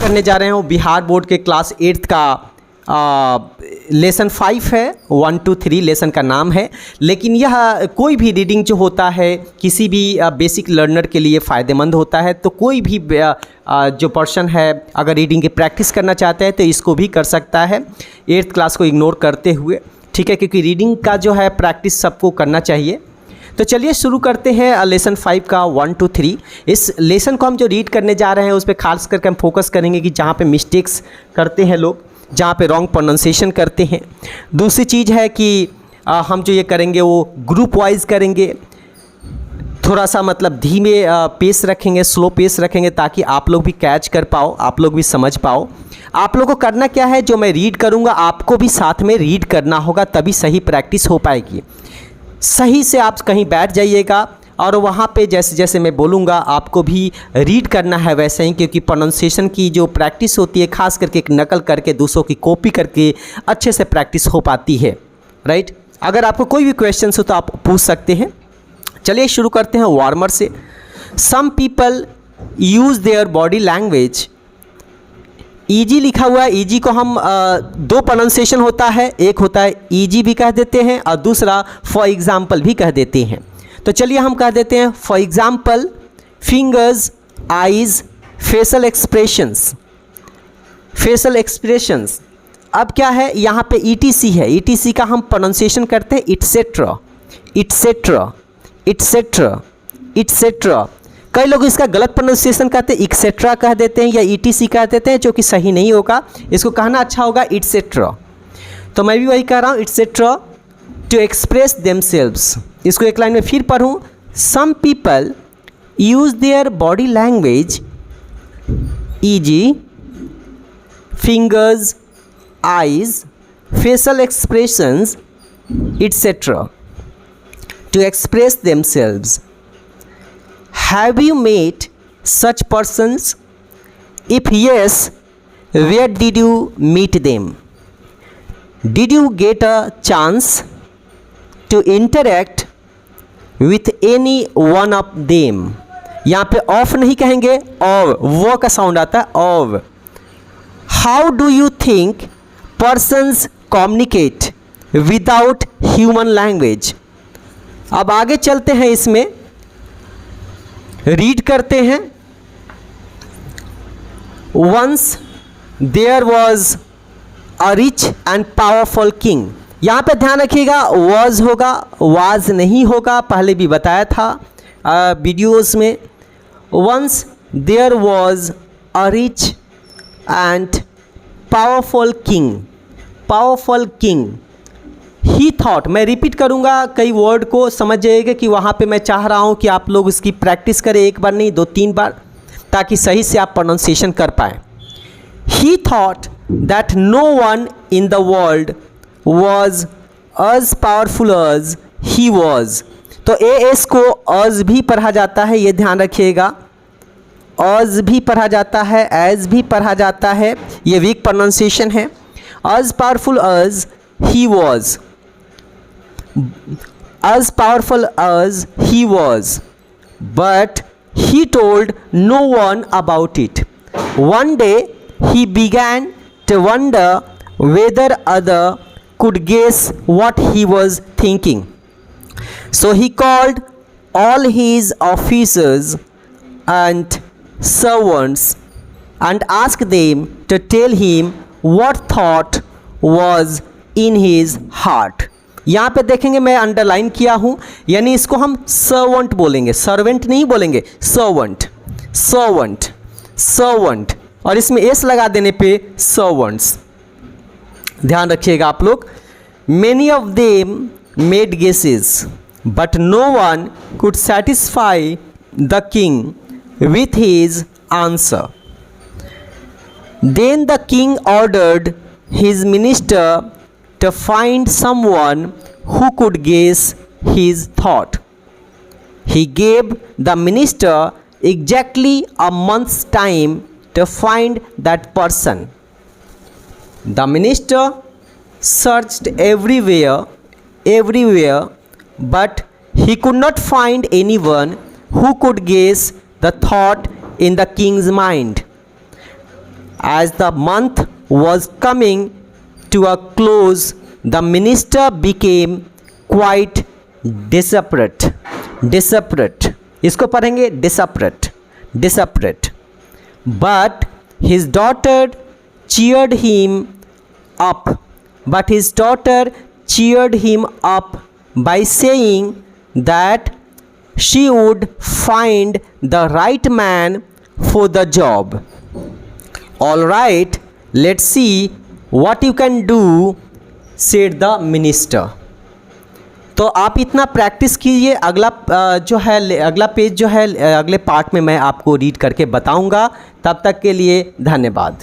करने जा रहे हैं वो बिहार बोर्ड के क्लास 8th का लेसन 5 है। 1 2 3 लेसन का नाम है। लेकिन यह कोई भी रीडिंग जो होता है किसी भी बेसिक लर्नर के लिए फ़ायदेमंद होता है। तो कोई भी जो पर्सन है अगर रीडिंग की प्रैक्टिस करना चाहता है तो इसको भी कर सकता है 8th क्लास को इग्नोर करते हुए, ठीक है, क्योंकि रीडिंग का जो है प्रैक्टिस सबको करना चाहिए। तो चलिए शुरू करते हैं लेसन 5 का 1 2 3। इस लेसन को हम जो रीड करने जा रहे हैं उस पर खास करके हम फोकस करेंगे कि जहाँ पे मिस्टेक्स करते हैं लोग, जहाँ पे रॉन्ग प्रोनाउंसिएशन करते हैं। दूसरी चीज़ है कि हम जो ये करेंगे वो ग्रुप वाइज करेंगे, थोड़ा सा मतलब धीमे पेस रखेंगे, स्लो पेस रखेंगे ताकि आप लोग भी कैच कर पाओ, आप लोग भी समझ पाओ। आप लोगों को करना क्या है, जो मैं रीड करूँगा आपको भी साथ में रीड करना होगा, तभी सही प्रैक्टिस हो पाएगी। सही से आप कहीं बैठ जाइएगा और वहाँ पे जैसे जैसे मैं बोलूँगा आपको भी रीड करना है वैसे ही, क्योंकि प्रोनाउंसिएशन की जो प्रैक्टिस होती है खास करके एक नकल करके दूसरों की कॉपी करके अच्छे से प्रैक्टिस हो पाती है, राइट। अगर आपको कोई भी क्वेश्चन हो तो आप पूछ सकते हैं। चलिए शुरू करते हैं वार्मर से। Some people use their body language. Easy लिखा हुआ है, ईजी को हम दो प्रोनाउंसिएशन होता है, एक होता है ईजी भी कह देते हैं और दूसरा फॉर एग्जाम्पल भी कह देते हैं। तो चलिए हम कह देते हैं for example fingers, eyes, facial expressions. Facial expressions अब क्या है, यहाँ पे ईटीसी है, ईटीसी का हम प्रोनाउंसिएशन करते हैं इटसेट्रा, इटसेट्रा, इटसेट्रा, इटसेट्रा। कई लोग इसका गलत प्रोनाउंसिएशन कहते हैं, एक्सेट्रा कह देते हैं या ईटीसी कह देते हैं, जो कि सही नहीं होगा। इसको कहना अच्छा होगा इटसेट्रा। तो मैं भी वही कह रहा हूँ, इटसेट्रा टू एक्सप्रेस देमसेल्व्स। इसको एक लाइन में फिर पढ़ूँ। Some people use their body language eg, fingers, eyes, facial expressions etcetera to express themselves. Have you met such persons? If yes, where did you meet them? Did you get a chance to interact with any one of them? यहाँ पे of नहीं कहेंगे, of, वो का sound आता है of. How do you think persons communicate without human language? अब आगे चलते हैं, इसमें रीड करते हैं। Once there was a rich and powerful king। यहाँ पे ध्यान रखिएगा, was होगा, was नहीं होगा, पहले भी बताया था वीडियोस में। Once there was a rich and powerful king, powerful king। He thought, मैं रिपीट करूँगा कई वर्ड को, समझ जाइएगा कि वहाँ पे मैं चाह रहा हूँ कि आप लोग इसकी प्रैक्टिस करें, एक बार नहीं 2-3 बार, ताकि सही से आप प्रोनाउंसिएशन कर पाएँ। He thought that no one in the world was as powerful as he was. तो एस को अज भी पढ़ा जाता है, ये ध्यान रखिएगा, अज भी पढ़ा जाता है, एज भी पढ़ा जाता है, ये वीक प्रोनाउंसिएशन है। As powerful as he was, as powerful as he was, but he told no one about it. One day he began to wonder whether others could guess what he was thinking. So he called all his officers and servants and asked them to tell him what thought was in his heart. यहाँ पे देखेंगे मैं underline किया हूँ, यानी इसको हम servant बोलेंगे, सर्वेंट नहीं बोलेंगे, सर्वेंट, सर्वेंट, सर्वेंट, और इसमें एस लगा देने पे सर्वेंट्स। ध्यान रखिएगा आप लोग। Many of them made guesses but no one could satisfy the king with his answer. Then the king ordered his minister to find someone who could guess his thought. He gave the minister exactly a month's time to find that person. The minister searched everywhere, but he could not find anyone who could guess the thought in the king's mind. As the month was coming to a close, the minister became quite desperate. Desperate. इसको पढ़ेंगे desperate. Desperate. But his daughter cheered him up. But his daughter cheered him up by saying that she would find the right man for the job. All right, let's see what you can do, said the minister. तो आप इतना practice कीजिए, अगला जो है अगला page जो है अगले पार्ट में मैं आपको रीड करके बताऊंगा। तब तक के लिए धन्यवाद।